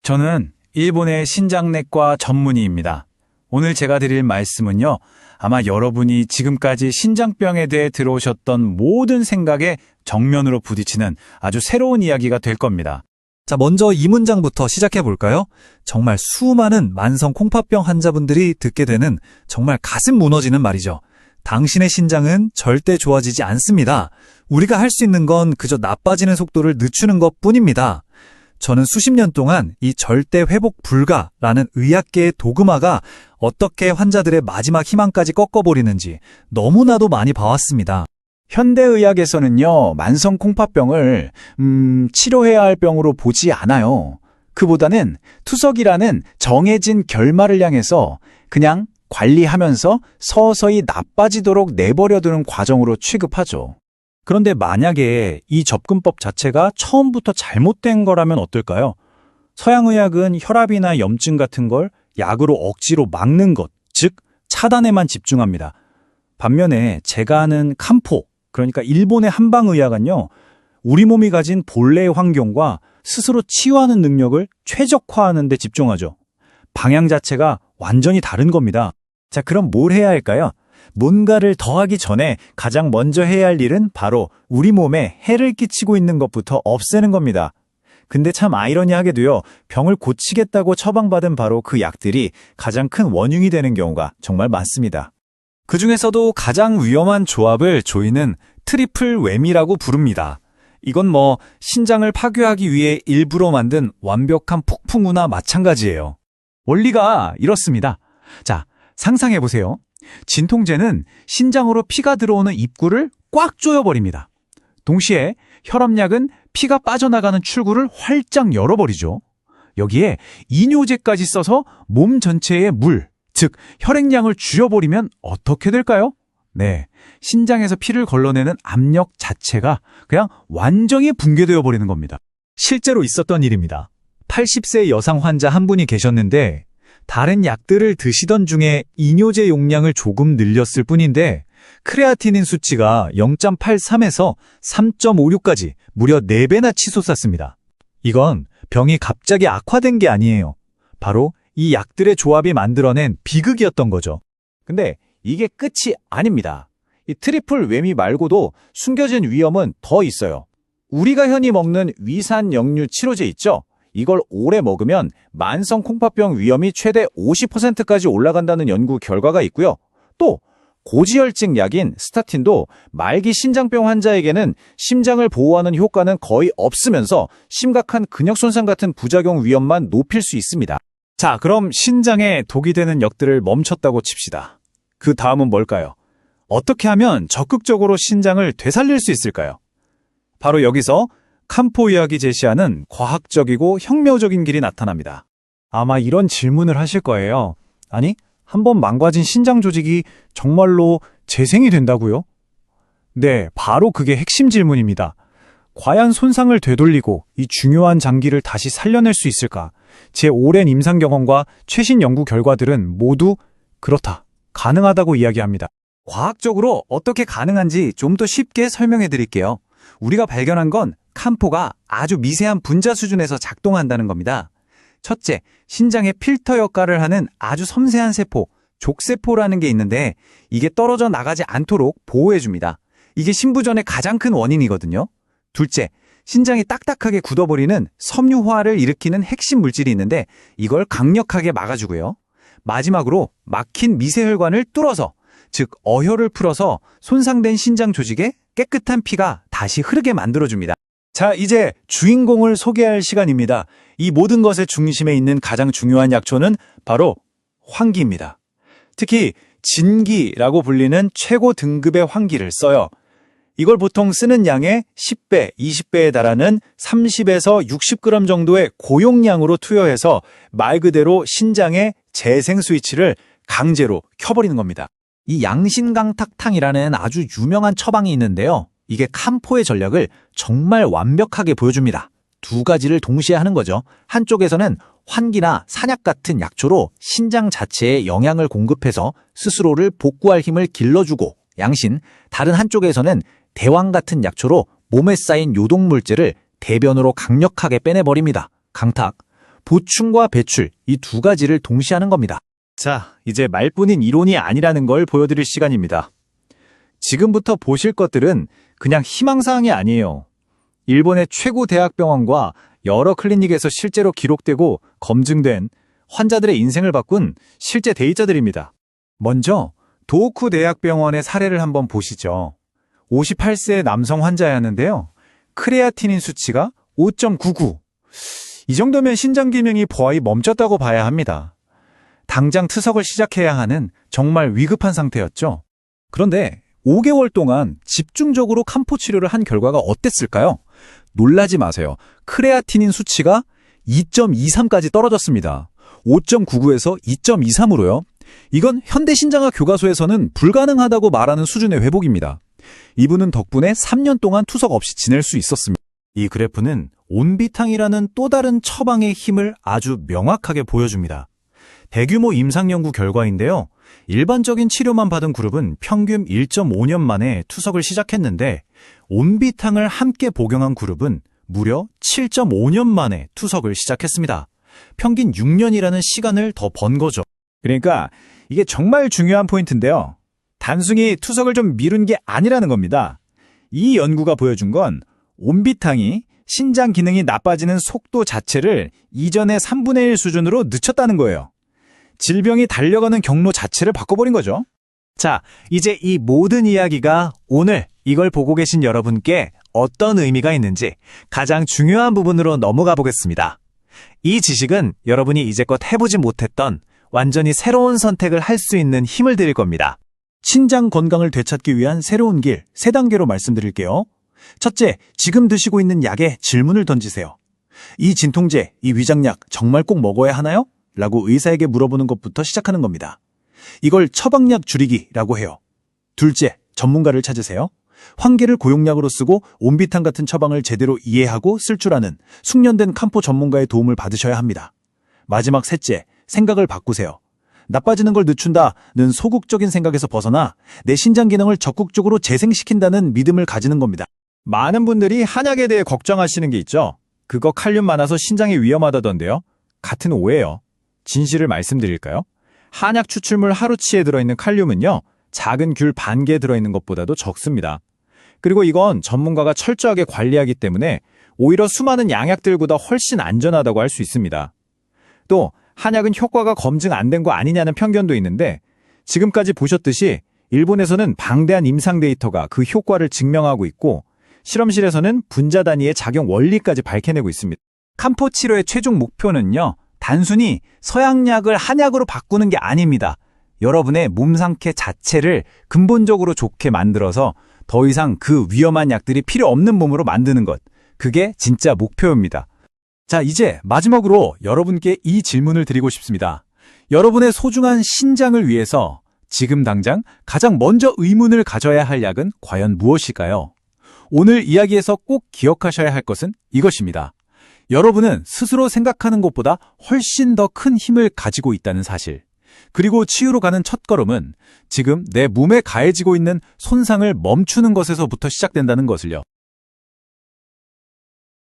저는 일본의 신장내과 전문의입니다. 오늘 제가 드릴 말씀은요, 아마 여러분이 지금까지 신장병에 대해 들어오셨던 모든 생각에 정면으로 부딪히는 아주 새로운 이야기가 될 겁니다. 자, 먼저 이 문장부터 시작해 볼까요? 정말 수많은 만성 콩팥병 환자분들이 듣게 되는 정말 가슴 무너지는 말이죠. 당신의 신장은 절대 좋아지지 않습니다. 우리가 할 수 있는 건 그저 나빠지는 속도를 늦추는 것뿐입니다. 저는 수십 년 동안 이 절대 회복 불가라는 의학계의 도그마가 어떻게 환자들의 마지막 희망까지 꺾어버리는지 너무나도 많이 봐왔습니다. 현대의학에서는요, 만성 콩팥병을 치료해야 할 병으로 보지 않아요. 그보다는 투석이라는 정해진 결말을 향해서 그냥 관리하면서 서서히 나빠지도록 내버려두는 과정으로 취급하죠. 그런데 만약에 이 접근법 자체가 처음부터 잘못된 거라면 어떨까요? 서양의학은 혈압이나 염증 같은 걸 약으로 억지로 막는 것, 즉 차단에만 집중합니다. 반면에 제가 아는 칸포, 그러니까 일본의 한방의학은요, 우리 몸이 가진 본래의 환경과 스스로 치유하는 능력을 최적화하는 데 집중하죠. 방향 자체가 완전히 다른 겁니다. 자, 그럼 뭘 해야 할까요? 뭔가를 더하기 전에 가장 먼저 해야 할 일은 바로 우리 몸에 해를 끼치고 있는 것부터 없애는 겁니다. 근데 참 아이러니하게도요, 병을 고치겠다고 처방받은 바로 그 약들이 가장 큰 원흉이 되는 경우가 정말 많습니다. 그 중에서도 가장 위험한 조합을 저희는 트리플 웸이라고 부릅니다. 이건 신장을 파괴하기 위해 일부러 만든 완벽한 폭풍우나 마찬가지예요. 원리가 이렇습니다. 자, 상상해보세요. 진통제는 신장으로 피가 들어오는 입구를 꽉 조여버립니다. 동시에 혈압약은 피가 빠져나가는 출구를 활짝 열어버리죠. 여기에 이뇨제까지 써서 몸 전체의 물, 즉 혈액량을 줄여버리면 어떻게 될까요? 네, 신장에서 피를 걸러내는 압력 자체가 그냥 완전히 붕괴되어 버리는 겁니다. 실제로 있었던 일입니다. 80세 여성 환자 한 분이 계셨는데 다른 약들을 드시던 중에 이뇨제 용량을 조금 늘렸을 뿐인데 크레아티닌 수치가 0.83에서 3.56까지 무려 4배나 치솟았습니다. 이건 병이 갑자기 악화된 게 아니에요. 바로 이 약들의 조합이 만들어낸 비극이었던 거죠. 근데 이게 끝이 아닙니다. 이 트리플 웸이 말고도 숨겨진 위험은 더 있어요. 우리가 흔히 먹는 위산 역류 치료제 있죠? 이걸 오래 먹으면 만성 콩팥병 위험이 최대 50%까지 올라간다는 연구 결과가 있고요. 또 고지혈증 약인 스타틴도 말기 신장병 환자에게는 심장을 보호하는 효과는 거의 없으면서 심각한 근육 손상 같은 부작용 위험만 높일 수 있습니다. 자, 그럼 신장에 독이 되는 약들을 멈췄다고 칩시다. 그 다음은 뭘까요? 어떻게 하면 적극적으로 신장을 되살릴 수 있을까요? 바로 여기서 칸포 의학이 제시하는 과학적이고 혁명적인 길이 나타납니다. 아마 이런 질문을 하실 거예요. 아니, 한번 망가진 신장 조직이 정말로 재생이 된다고요? 네, 바로 그게 핵심 질문입니다. 과연 손상을 되돌리고 이 중요한 장기를 다시 살려낼 수 있을까? 제 오랜 임상 경험과 최신 연구 결과들은 모두 그렇다, 가능하다고 이야기합니다. 과학적으로 어떻게 가능한지 좀 더 쉽게 설명해 드릴게요. 우리가 발견한 건 칸포가 아주 미세한 분자 수준에서 작동한다는 겁니다. 첫째, 신장의 필터 역할을 하는 아주 섬세한 세포, 족세포라는 게 있는데 이게 떨어져 나가지 않도록 보호해줍니다. 이게 신부전의 가장 큰 원인이거든요. 둘째, 신장이 딱딱하게 굳어버리는 섬유화를 일으키는 핵심 물질이 있는데 이걸 강력하게 막아주고요. 마지막으로 막힌 미세혈관을 뚫어서, 즉 어혈을 풀어서 손상된 신장 조직에 깨끗한 피가 다시 흐르게 만들어줍니다. 자, 이제 주인공을 소개할 시간입니다. 이 모든 것의 중심에 있는 가장 중요한 약초는 바로 환기입니다. 특히 진기라고 불리는 최고 등급의 환기를 써요. 이걸 보통 쓰는 양의 10배, 20배에 달하는 30에서 60g 정도의 고용량으로 투여해서 말 그대로 신장의 재생 스위치를 강제로 켜버리는 겁니다. 이 양신강탁탕이라는 아주 유명한 처방이 있는데요. 이게 칸포의 전략을 정말 완벽하게 보여줍니다. 두 가지를 동시에 하는 거죠. 한쪽에서는 환기나 산약 같은 약초로 신장 자체에 영양을 공급해서 스스로를 복구할 힘을 길러주고, 양신, 다른 한쪽에서는 대왕 같은 약초로 몸에 쌓인 요독물질을 대변으로 강력하게 빼내버립니다. 강탁. 보충과 배출, 이 두 가지를 동시에 하는 겁니다. 자, 이제 말뿐인 이론이 아니라는 걸 보여드릴 시간입니다. 지금부터 보실 것들은 그냥 희망사항이 아니에요. 일본의 최고 대학병원과 여러 클리닉에서 실제로 기록되고 검증된 환자들의 인생을 바꾼 실제 데이터들입니다. 먼저 도호쿠 대학병원의 사례를 한번 보시죠. 58세 남성 환자였는데요. 크레아티닌 수치가 5.99. 이 정도면 신장 기능이 거의 멈췄다고 봐야 합니다. 당장 투석을 시작해야 하는 정말 위급한 상태였죠. 그런데 5개월 동안 집중적으로 칸포 치료를 한 결과가 어땠을까요? 놀라지 마세요. 크레아티닌 수치가 2.23까지 떨어졌습니다. 5.99에서 2.23으로요. 이건 현대신장학 교과서에서는 불가능하다고 말하는 수준의 회복입니다. 이분은 덕분에 3년 동안 투석 없이 지낼 수 있었습니다. 이 그래프는 온비탕이라는 또 다른 처방의 힘을 아주 명확하게 보여줍니다. 대규모 임상 연구 결과인데요. 일반적인 치료만 받은 그룹은 평균 1.5년 만에 투석을 시작했는데 온비탕을 함께 복용한 그룹은 무려 7.5년 만에 투석을 시작했습니다. 평균 6년이라는 시간을 더 번 거죠. 그러니까 이게 정말 중요한 포인트인데요. 단순히 투석을 좀 미룬 게 아니라는 겁니다. 이 연구가 보여준 건 온비탕이 신장 기능이 나빠지는 속도 자체를 이전의 3분의 1 수준으로 늦췄다는 거예요. 질병이 달려가는 경로 자체를 바꿔버린 거죠. 자, 이제 이 모든 이야기가 오늘 이걸 보고 계신 여러분께 어떤 의미가 있는지 가장 중요한 부분으로 넘어가 보겠습니다. 이 지식은 여러분이 이제껏 해보지 못했던 완전히 새로운 선택을 할 수 있는 힘을 드릴 겁니다. 신장 건강을 되찾기 위한 새로운 길 3단계로 말씀드릴게요. 첫째, 지금 드시고 있는 약에 질문을 던지세요. 이 진통제, 이 위장약 정말 꼭 먹어야 하나요? 라고 의사에게 물어보는 것부터 시작하는 겁니다. 이걸 처방약 줄이기라고 해요. 둘째, 전문가를 찾으세요. 환계를 고용약으로 쓰고 온비탕 같은 처방을 제대로 이해하고 쓸 줄 아는 숙련된 칸포 전문가의 도움을 받으셔야 합니다. 마지막 셋째, 생각을 바꾸세요. 나빠지는 걸 늦춘다는 소극적인 생각에서 벗어나 내 신장 기능을 적극적으로 재생시킨다는 믿음을 가지는 겁니다. 많은 분들이 한약에 대해 걱정하시는 게 있죠. 그거 칼륨 많아서 신장에 위험하다던데요. 같은 오해예요. 진실을 말씀드릴까요? 한약 추출물 하루치에 들어있는 칼륨은요, 작은 귤 반 개 들어있는 것보다도 적습니다. 그리고 이건 전문가가 철저하게 관리하기 때문에 오히려 수많은 양약들보다 훨씬 안전하다고 할 수 있습니다. 또 한약은 효과가 검증 안 된 거 아니냐는 편견도 있는데 지금까지 보셨듯이 일본에서는 방대한 임상 데이터가 그 효과를 증명하고 있고 실험실에서는 분자 단위의 작용 원리까지 밝혀내고 있습니다. 칸포 치료의 최종 목표는요, 단순히 서양약을 한약으로 바꾸는 게 아닙니다. 여러분의 몸 상태 자체를 근본적으로 좋게 만들어서 더 이상 그 위험한 약들이 필요 없는 몸으로 만드는 것. 그게 진짜 목표입니다. 자, 이제 마지막으로 여러분께 이 질문을 드리고 싶습니다. 여러분의 소중한 신장을 위해서 지금 당장 가장 먼저 의문을 가져야 할 약은 과연 무엇일까요? 오늘 이야기에서 꼭 기억하셔야 할 것은 이것입니다. 여러분은 스스로 생각하는 것보다 훨씬 더 큰 힘을 가지고 있다는 사실. 그리고 치유로 가는 첫걸음은 지금 내 몸에 가해지고 있는 손상을 멈추는 것에서부터 시작된다는 것을요.